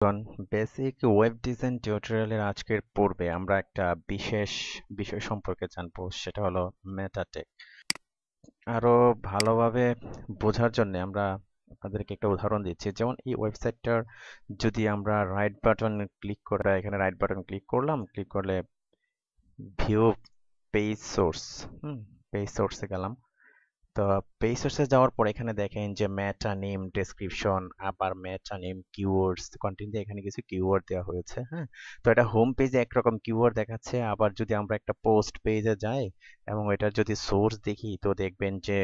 Basic web design টিউটোরিয়ালের আজকের পর্বে আমরা একটা বিশেষ বিষয় সম্পর্কে জানবো, সেটা হলো মেটা টেক। আরো ভালোভাবে বোঝার জন্য আমরা আপনাদেরকে একটা উদাহরণ দিচ্ছি। যেমন এই ওয়েবসাইটটার যদি আমরা রাইট বাটন ক্লিক করে, এখানে রাইট বাটন ক্লিক করলাম, ক্লিক করলে ভিউ পেজ সোর্স, পেজ সোর্সে গেলাম। তো পেজ সোর্সে যাওয়ার পর এখানে দেখেন যে মেটা নেম, ডেসক্রিপশন, আবার মেটা নেম, কিওয়ার্ডস, কন্টেন্টে এখানে কিছু কিওয়ার্ড দেওয়া হয়েছে। হ্যাঁ, তো এটা হোম পেজে একরকম কিওয়ার্ড দেখাচ্ছে, আবার যদি আমরা একটা পোস্ট পেজে যাই এবং এটার যদি সোর্স দেখি তো দেখবেন যে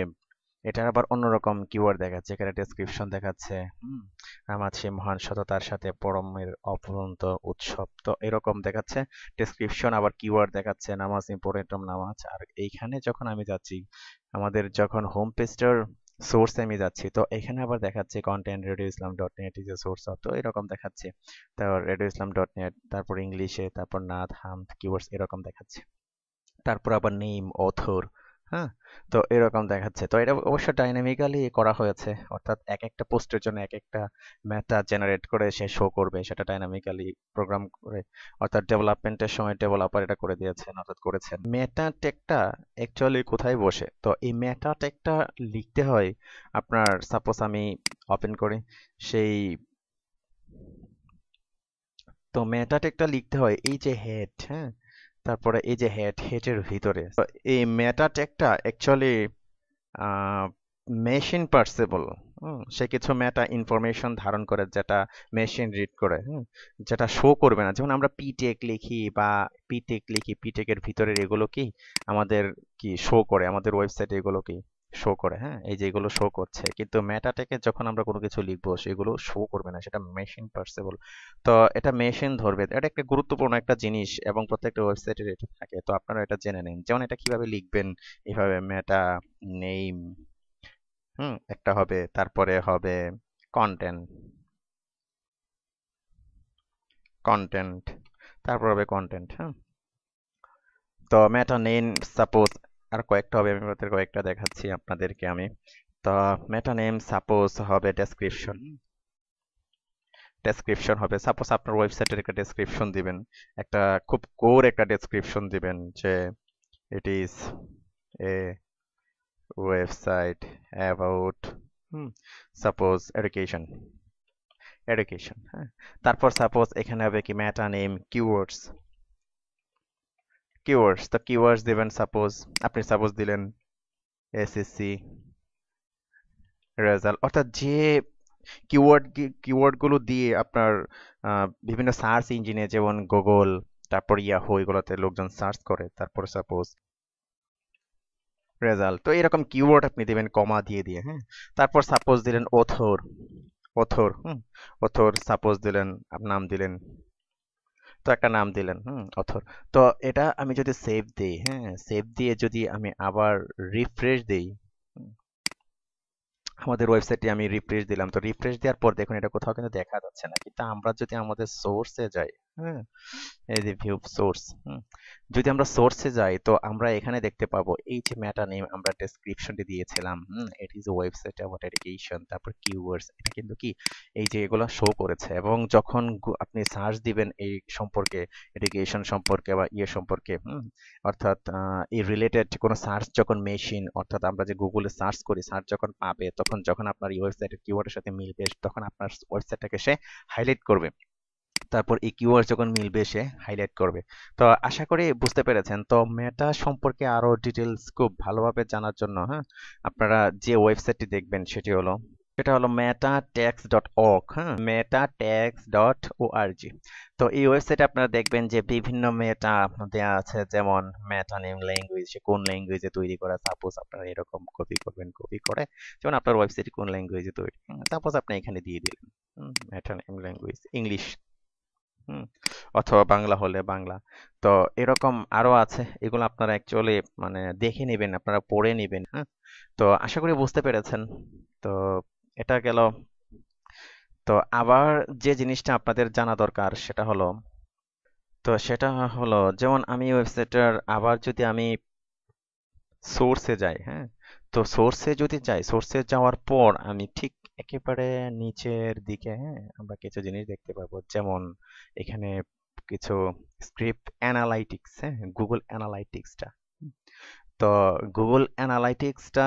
এটার আবার অন্যরকম কিওয়ার্ড দেখাচ্ছে। এখানে ডেসক্রিপশন দেখাচ্ছে, নামাজ সেই মহান সততার সাথে পরমের অফুরন্ত উৎসব, তো এরকম দেখাচ্ছে ডেসক্রিপশন, আবার কিওয়ার্ড দেখাচ্ছে নামাজ ইম্পর্টেন্ট নামাজ। আর এইখানে যখন আমি যাচ্ছি, আমাদের যখন হোম পেজটার সোর্সে আমি যাচ্ছি, তো এখানে আবার দেখাচ্ছে content radio Islam dot net is a source of, তো এরকম দেখাচ্ছে। তারপর রেডিও ইসলাম ডট নেট, তারপর ইংলিশে, তারপর নাথ হামদ কিওয়ার্ডস এরকম দেখাচ্ছে। তারপর আবার নেম, অথর, হ্যাঁ, তো এরকম দেখাচ্ছে। তো এটা অবশ্য ডাইনামিক্যালি করা হয়েছে, অর্থাৎ এক একটা পোস্টের জন্য এক একটা মেটা জেনারেট করে সে শো করবে, সেটা ডাইনামিক্যালি প্রোগ্রাম করে, অর্থাৎ ডেভেলপমেন্টের সময় ডেভেলপার এটা করে দিয়েছেন, অর্থাৎ করেছেন। মেটা টেকটা অ্যাকচুয়ালি কোথায় বসে? তো এই মেটা টেকটা লিখতে হয় আপনার, সাপোজ আমি ওপেন করি সেই, তো মেটা টেকটা লিখতে হয় এই যে হেড, হ্যাঁ, তারপরে এই যে হেডের ভিতরে। তো এই মেটা টেকটা অ্যাকচুয়ালি মেশিন পার্সেবল। সে কিছু মেটা ইনফরমেশন ধারণ করে যেটা মেশিন রিড করে, যেটা শো করবে না। যেমন আমরা পিটেক লিখি বা পিটেকের ভিতরের এগুলো কি আমাদের কি শো করে, আমাদের ওয়েবসাইটে এগুলো কি শো করে, হ্যাঁ, এই যে এগুলো শো করছে। কিন্তু মেটাটেকে যখন আমরা কোনো কিছু লিখবো সেগুলো শো করবে না, সেটা মেশিন পার্সেবল। তো এটা মেশিন ধরবে, এটা একটা গুরুত্বপূর্ণ একটা জিনিস এবং প্রত্যেকটা ওয়েবসাইটের এটা থাকে। তো আপনারা এটা জেনে নিন, যেমন এটা কিভাবে লিখবেন। এভাবে মেটা নেম, একটা হবে, তারপরে হবে কন্টেন্ট, কন্টেন্ট, তারপর হবে কন্টেন্ট, হ্যাঁ। তো মেটা নেম সাপোজ, আর কয়েকটা হবে, আমি ওদের কয়েকটা দেখাচ্ছি আপনাদেরকে আমি। তো মেটা নেম সাপোজ হবে ডেসক্রিপশন, ডেসক্রিপশন হবে সাপোজ আপনার ওয়েবসাইটের একটা ডেসক্রিপশন দিবেন, একটা খুব কোর একটা ডেসক্রিপশন দিবেন যে it is a website about suppose education, education, হ্যাঁ। তারপর সাপোজ এখানে হবে কি মেটা নেম কিওয়ার্ডস, কিওয়ার্ডস, তো কিওয়ার্ডস দিবেন সাপোজ, আপনি সাপোজ দিলেন এসএসসি রেজাল্ট, অর্থাৎ যে কিওয়ার্ড গুলো দিয়ে আপনার বিভিন্ন সার্চ ইঞ্জিনে যেমন গুগল, তারপর ইয়াহু, এগুলোতে লোকজন সার্চ করে, তারপর সাপোজ রেজাল্ট, তো এরকম কিওয়ার্ড আপনি দিবেন কমা দিয়ে দিয়ে, হ্যাঁ। তারপর সাপোজ দিলেন অথর, অথর, অথর সাপোজ দিলেন, নাম দিলেন, তো একটা নাম দিলেন, অথর। তো এটা আমি যদি সেভ দিই, হ্যাঁ, সেভ দিয়ে যদি আমি আবার রিফ্রেশ দিই, হুম, আমাদের ওয়েবসাইটে আমি রিফ্রেশ দিলাম, তো রিফ্রেশ দেওয়ার পর দেখুন এটা কোথাও কিন্তু দেখা যাচ্ছে না। কিন্তু আমরা যদি আমাদের সোর্সে যাই, হ্যাঁ, এই যে ভিউ সোর্স, যদি আমরা সোর্সে যাই তো আমরা এখানে দেখতে পাবো এই যে মেটা নেম আমরা ডেসক্রিপশনটি দিয়েছিলাম, it is a website about education, তারপর কিওয়ার্ডস, এটা কিন্তু কি এই যে এগুলো শো করেছে। এবং যখন আপনি সার্চ দিবেন এই সম্পর্কে, এডুকেশন সম্পর্কে বা ইয়ে সম্পর্কে, অর্থাৎ এই রিলেটেড কোনো সার্চ যখন মেশিন, অর্থাৎ আমরা যে গুগলে সার্চ করি, সার্চ যখন পাবে, তখন যখন আপনার এই ওয়েবসাইটের কিওয়ার্ডের সাথে মিলবে, তখন আপনার ওয়েবসাইটটাকে সে হাইলাইট করবে। তারপর এই কিওয়ার্ড যখন মিলবে সে হাইলাইট করবে। তো আশা করি বুঝতে পেরেছেন। তো মেটা সম্পর্কে আরো ডিটেলস খুব ভালোভাবে জানার জন্য, হ্যাঁ, আপনারা যে ওয়েবসাইটটি দেখবেন সেটা হলো metatext.org, হ্যাঁ, metatext.org। তো এই ওয়েবসাইটে আপনারা দেখবেন যে বিভিন্ন মেটা দেওয়া আছে, যেমন মেটা নেম ল্যাঙ্গুয়েজ, সে কোন ল্যাঙ্গুয়েজে তৈরি করা। সাপোজ আপনারা এরকম কপি করবেন, কপি করে যেমন আপনার ওয়েবসাইট কোন ল্যাঙ্গুয়েজে তৈরি, সাপোজ আপনি এখানে দিয়ে দিলেন মেটা নেম ল্যাঙ্গুয়েজ ইংলিশ, হুম, অথবা বাংলা হলে বাংলা। তো এরকম আরো আছে, এগুলো আপনারা অ্যাকচুয়ালি মানে দেখে নেবেন, আপনারা পড়ে নেবেন, হ্যাঁ। তো আশা করি বুঝতে পেরেছেন। তো এটা গেল। তো আবার যে জিনিসটা আপনাদের জানা দরকার সেটা হলো যেমন আমি ওয়েবসাইটের আবার যদি আমি সোর্সে যাই, হ্যাঁ, তো সোর্সে যদি যাই, সোর্সে যাওয়ার পর আমি ঠিক একেবারে নিচের দিকে, হ্যাঁ, আমরা কিছু জিনিস দেখতে পাবো, যেমন এখানে কিছু স্ক্রিপ্ট অ্যানালাইটিক্স, হ্যাঁ, গুগল অ্যানালাইটিক্সটা। তো গুগল অ্যানালাইটিক্সটা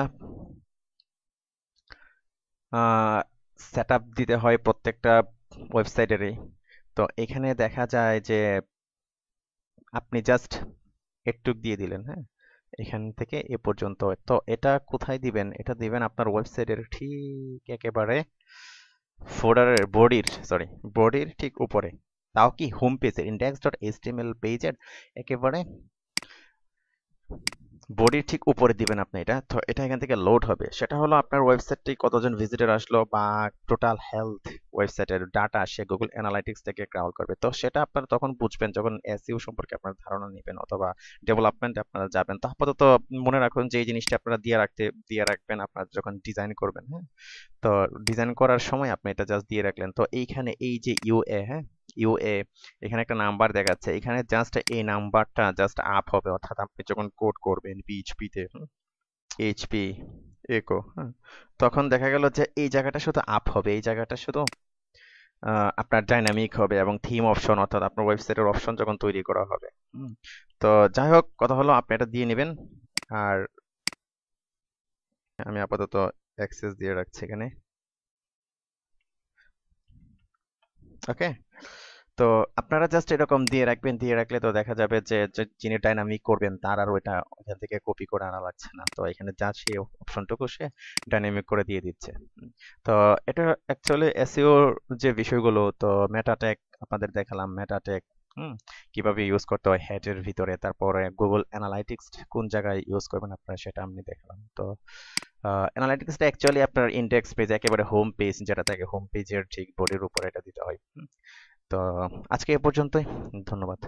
সেট আপ দিতে হয় প্রত্যেকটা ওয়েবসাইটেরই। তো এখানে দেখা যায় যে আপনি জাস্ট একটু দিয়ে দিলেন, হ্যাঁ, এখান থেকে এ পর্যন্ত। তো এটা কোথায় দিবেন? এটা দিবেন আপনার ওয়েবসাইটের ঠিক একেবারে ফোল্ডারের বডির ঠিক উপরে। তাও কি হোম পেজের index.html পেজের একেবারে বডির ঠিক উপরে দিবেন আপনি এটা। তো এটা এখান থেকে লোড হবে, সেটা হলো আপনার ওয়েবসাইটটি কতজন ভিজিটর আসলো বা টোটাল হেলথ ওয়েবসাইটের ডাটা সে গুগল অ্যানালাইটিক্স থেকে ক্রাউল করবে। তো সেটা আপনারা তখন বুঝবেন যখন এসইও সম্পর্কে আপনার ধারণা নেবেন অথবা ডেভেলপমেন্টে আপনারা যাবেন। তো আপাতত মনে রাখুন যে এই জিনিসটা আপনারা দিয়ে রাখবেন আপনারা যখন ডিজাইন করবেন, হ্যাঁ। তো ডিজাইন করার সময় আপনি এটা জাস্ট দিয়ে রাখলেন। তো এইখানে এই যে ইউএ, হ্যাঁ, ইউএ, এখানে একটা নাম্বার দেখাচ্ছে, এখানে জাস্ট এই নাম্বারটা জাস্ট আপ হবে, অর্থাৎ আপনি যখন কোড করবেন পিএইচপি তে, এইচপি একো, হ্যাঁ, তখন দেখা গেল যে এই জায়গাটা শুধু আপ হবে, এই জায়গাটা শুধু আপনার ডাইনামিক হবে এবং থিম অপশন, অর্থাৎ আপনার ওয়েবসাইটের অপশন যখন তৈরি করা হবে। হুম। তো যাই হোক, কথা হলো আপনি এটা দিয়ে নেবেন। আর আমি আপাতত অ্যাক্সেস দিয়ে রাখছি এখানে। ওকে। তো আপনারা জাস্ট এরকম দিয়ে রাখবেন, দিয়ে রাখলে তো দেখা যাবে যে যিনি ডাইনামিক করবেন তার আর ওইটা ওখান থেকে কপি করে আনা লাগছে না। তো এখানে যা সেই অপশনটুকু সে ডাইনামিক করে দিয়ে দিচ্ছে। তো এটা অ্যাকচুয়ালি এসইও যে বিষয়গুলো, তো মেটা ট্যাগ আপনাদের দেখালাম, মেটা ট্যাগ কিভাবে ইউজ করতে হয় হেডের ভিতরে, তারপরে গুগল অ্যানালাইটিক্স কোন জায়গায় ইউজ করবেন আপনারা সেটা আমি দেখালাম। তো অ্যানালাইটিক্সটা অ্যাকচুয়ালি আপনার ইন্ডেক্স পেজ, একেবারে হোম পেজ যেটা থাকে, হোম পেজের ঠিক বডির উপরে এটা দিতে হয়। তো আজকে এ পর্যন্তই। ধন্যবাদ।